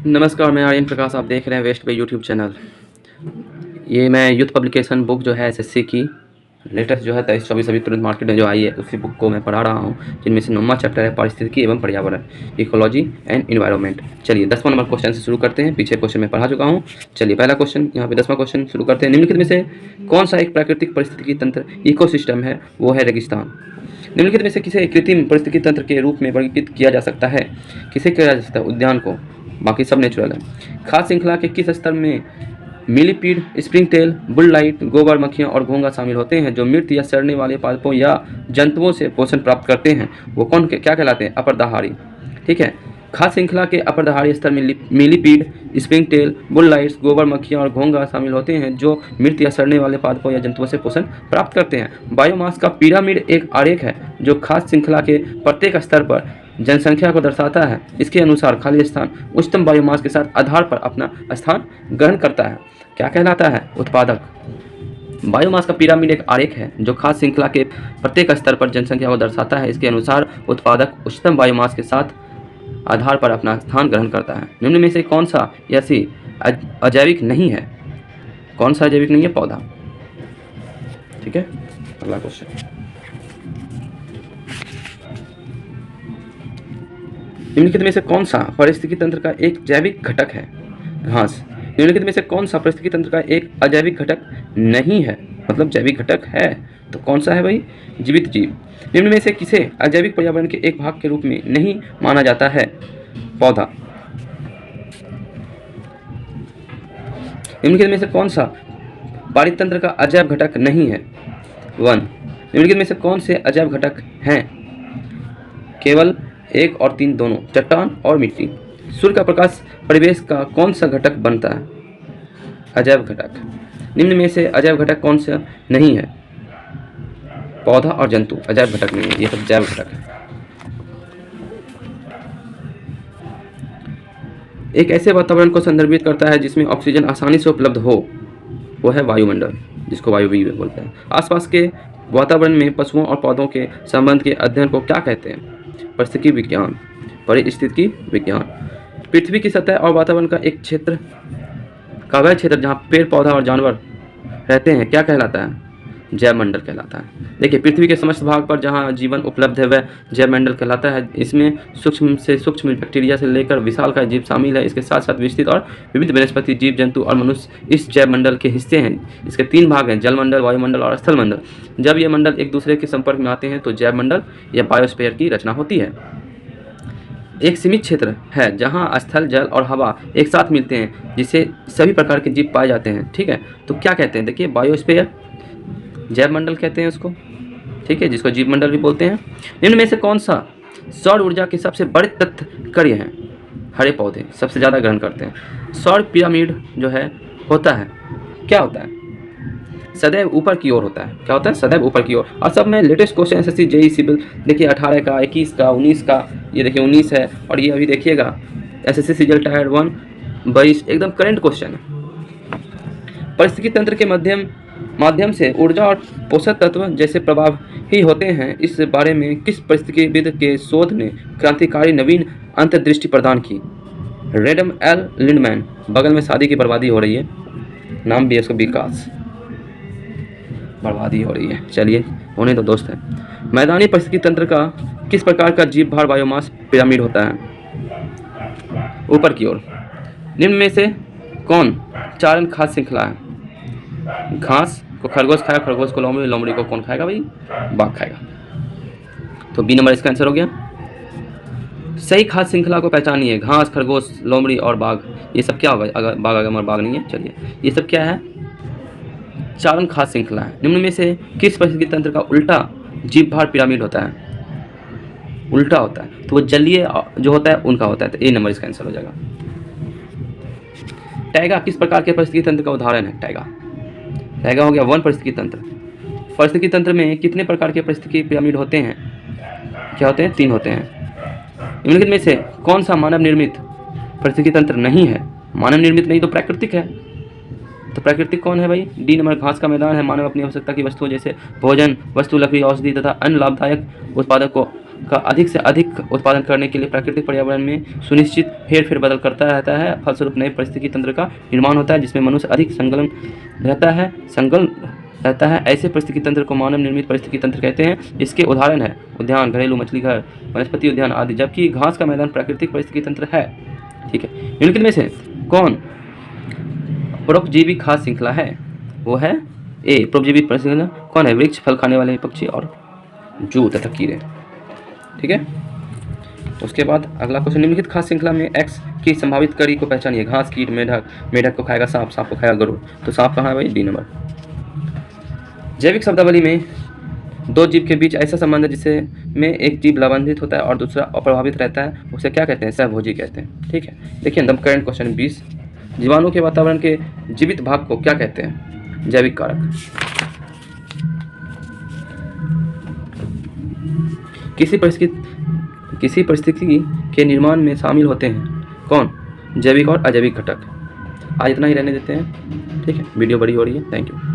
नमस्कार, मैं आर्यन प्रकाश। आप देख रहे हैं वेस्ट पे यूट्यूब चैनल। ये मैं यूथ पब्लिकेशन बुक जो है एसएससी की लेटेस्ट जो है 23-24 अभी तुरंत मार्केट में जो आई है उसी बुक को मैं पढ़ा रहा हूँ, जिनमें से 9वां चैप्टर है पारिस्थितिकी एवं पर्यावरण, इकोलॉजी एंड इन्वायरमेंट। चलिए 10वां नंबर क्वेश्चन से शुरू करते हैं। पीछे क्वेश्चन मैं पढ़ा चुका हूँ। चलिए पहला क्वेश्चन यहाँ पे 10वां क्वेश्चन शुरू करते हैं। निम्नलिखित में से कौन सा एक प्राकृतिक परिस्थितिकी तंत्र इकोसिस्टम है? वो है रेगिस्तान। निम्नलिखित में से किसे कृत्रिम परिस्थितिकी तंत्र के रूप में वर्गीकृत किया जा सकता है? किसे किया जा सकता है? उद्यान को, बाकी सब नेचुरल है। खाद्य श्रृंखला के किस स्तर में millipede, spring tail, bull light, गोबर मक्खियाँ और घोंघा शामिल होते हैं जो मृत या सड़ने वाले पादपों या जंतुओं से पोषण प्राप्त करते हैं? वो कौन क्या कहलाते हैं? अपरदहारी। ठीक है। खाद्य श्रृंखला के अपरदहारी स्तर में millipede, spring tail, bull lights, गोबर मक्खियाँ और घोंघा शामिल होते हैं जो मृत या सड़ने वाले पादपों या जंतुओं से पोषण प्राप्त करते हैं। बायोमास का पिरामिड एक आरेख है जो खाद्य श्रृंखला के प्रत्येक स्तर पर जनसंख्या को दर्शाता है। इसके अनुसार खाली स्थान उच्चतम बायोमास के साथ आधार पर अपना स्थान ग्रहण करता है। क्या कहलाता है? उत्पादक। बायोमास का पिरामिड एक आरेख है जो खाद्य श्रृंखला के प्रत्येक स्तर पर जनसंख्या को दर्शाता है। इसके अनुसार उत्पादक उच्चतम बायोमास के साथ आधार पर अपना स्थान ग्रहण करता है। निम्न में से कौन सा ऐसी अजैविक नहीं है? कौन सा अजैविक नहीं है? पौधा। ठीक है, अगला क्वेश्चन। निम्नलिखित में से कौन सा पारिस्थितिकी तंत्र का एक जैविक घटक है? घास। निम्नलिखित में से कौन सा पारिस्थितिकी तंत्र का एक अजैविक घटक नहीं है? मतलब जैविक घटक है तो कौन सा है भाई? जीवित जीव। निम्न में से किसे अजैविक पर्यावरण के एक भाग के रूप में नहीं माना जाता है? पौधा। निम्नलिखित में से कौन सा पारित तंत्र का अजैव घटक नहीं है? वन। निम्नलिखित में से कौन से अजैव घटक हैं? केवल 1 और 3 दोनों, चट्टान और मिट्टी। सूर्य का प्रकाश परिवेश का कौन सा घटक बनता है? अजैव घटक। निम्न में से अजैव घटक कौन सा नहीं है? पौधा और जंतु अजैव घटक नहीं है, ये सब जैव घटक है। एक ऐसे वातावरण को संदर्भित करता है जिसमें ऑक्सीजन आसानी से उपलब्ध हो, वो है वायुमंडल, जिसको वायु भी बोलते हैं। आसपास के वातावरण में पशुओं और पौधों के संबंध के अध्ययन को क्या कहते हैं? परिस्थितिकी विज्ञान, पारिस्थितिकी विज्ञान। पृथ्वी की सतह और वातावरण का एक क्षेत्र का वह क्षेत्र जहाँ पेड़ पौधा और जानवर रहते हैं क्या कहलाता है? जैव मंडल कहलाता है। देखिए, पृथ्वी के समस्त भाग पर जहाँ जीवन उपलब्ध है वह जैव मंडल कहलाता है। इसमें सूक्ष्म से सूक्ष्म बैक्टीरिया से लेकर विशालकाय जीव शामिल है। इसके साथ साथ विस्तृत और विविध वनस्पति, जीव जंतु और मनुष्य इस जैव मंडल के हिस्से हैं। इसके 3 भाग हैं, जल मंडल, वायुमंडल और स्थल मंडल। जब ये मंडल एक दूसरे के संपर्क में आते हैं तो जैव मंडल या बायोस्फीयर की रचना होती है। एक सीमित क्षेत्र है जहाँ स्थल, जल और हवा एक साथ मिलते हैं जिसे सभी प्रकार के जीव पाए जाते हैं। ठीक है, तो क्या कहते हैं? देखिए, बायोस्फीयर, जैव मंडल कहते हैं उसको। ठीक है, जिसको जीव मंडल भी बोलते हैं। निम्न में से कौन सा सौर ऊर्जा के सबसे बड़े तत्व कार्य हैं? हरे पौधे सबसे ज़्यादा ग्रहण करते हैं। सौर पिरामिड जो है होता है, क्या होता है? सदैव ऊपर की ओर होता है। क्या होता है? सदैव ऊपर की ओर। और सब में latest question SSC JEE civil देखिए 18 का, 21 का, 19 का, ये देखिए 19 है और ये अभी देखिएगा एसएससी सीजीएल टायर 1 22 एकदम करंट क्वेश्चन है। परिस्थितिकी तंत्र के माध्यम से ऊर्जा और पोषक तत्व जैसे प्रभाव ही होते हैं, इस बारे में किस परिस्थितिविद के शोध ने क्रांतिकारी नवीन अंतर्दृष्टि प्रदान की? Redeem L Lindeman. बगल में शादी की बर्बादी हो रही है, नाम भी है उसका विकास। बर्बादी हो रही है, चलिए होने दो दोस्त है। मैदानी परिस्थितिकी तंत्र का किस प्रकार का जीव भार बायोमास पिरामिड होता है? ऊपर की ओर। निम्न में से कौन चारण खाद्य श्रृंखला है? घास को खरगोश खाएगा, खरगोश को लोमड़ी, लोमड़ी को कौन खाएगा भाई? बाघ खाएगा। तो बी नंबर इसका आंसर हो गया। सही खाद्य श्रृंखला को पहचानिए। घास, खरगोश, लोमड़ी और बाघ, ये सब क्या होगा? अगर बाघ अगर हमारा बाघ नहीं है, चलिए ये सब क्या है? चारण खाद्य श्रृंखला है। निम्न में से किस परिस्थितिकी तंत्र का उल्टा जीव भार पिरामिड होता है? उल्टा होता है, तो वो जलीय जो होता है उनका होता है। तो ए नंबर इसका आंसर हो जाएगा। टैगा किस प्रकार के परिस्थितिकी तंत्र का उदाहरण है? टैगा हो गया वन परिस्थितिकी तंत्र। परिस्थितिकी तंत्र में कितने प्रकार के परिस्थितिकी पिरामिड होते हैं? क्या होते हैं? 3 होते हैं। निम्नलिखित में से कौन सा मानव निर्मित परिस्थितिकी तंत्र नहीं है? मानव निर्मित नहीं तो प्राकृतिक है। तो प्राकृतिक कौन है भाई? डी नंबर घास का मैदान है। मानव अपनी आवश्यकता की वस्तुओं जैसे भोजन, वस्तु, लकड़ी, औषधि तथा अन्य लाभदायक उत्पादक को का अधिक से अधिक उत्पादन करने के लिए प्राकृतिक पर्यावरण में सुनिश्चित हेरफेर बदल करता रहता है। फलस्वरूप नए पारिस्थितिकी तंत्र का निर्माण होता है जिसमें मनुष्य अधिक संलग्न रहता है। ऐसे पारिस्थितिकी तंत्र को मानव निर्मित पारिस्थितिकी तंत्र कहते हैं। इसके उदाहरण है उद्यान, घरेलू मछली घर, वनस्पति उद्यान आदि। जबकि घास का मैदान प्राकृतिक पारिस्थितिकी तंत्र है। ठीक है, निम्नलिखित में से कौन परोपजीवी खाद्य श्रृंखला है? वो है ए परोपजीवी श्रृंखला। कौन है? वृक्ष, फल खाने वाले पक्षी और जू तथा कीड़े। ठीक है, उसके बाद अगला क्वेश्चन, निम्नलिखित खाद्य श्रृंखला में एक्स की संभावित कड़ी को पहचानिए। घास, कीट, मेढक, मेढक को खाएगा सांप, सांप को खाएगा गरुड़। तो सांप कहाँ है भाई? B number. जैविक शब्दावली में दो जीव के बीच ऐसा संबंध है जिससे में एक जीव लाभान्वित होता है और दूसरा अप्रभावित रहता है, उसे क्या कहते हैं? सहभोजी कहते हैं। ठीक है, देखिए द करंट क्वेश्चन 20, जीवाणु के वातावरण के जीवित भाग को क्या कहते हैं? जैविक कारक। किसी परिस्थिति के निर्माण में शामिल होते हैं कौन? जैविक और अजैविक घटक। आज इतना ही रहने देते हैं। ठीक है, वीडियो बड़ी हो रही है। Thank you.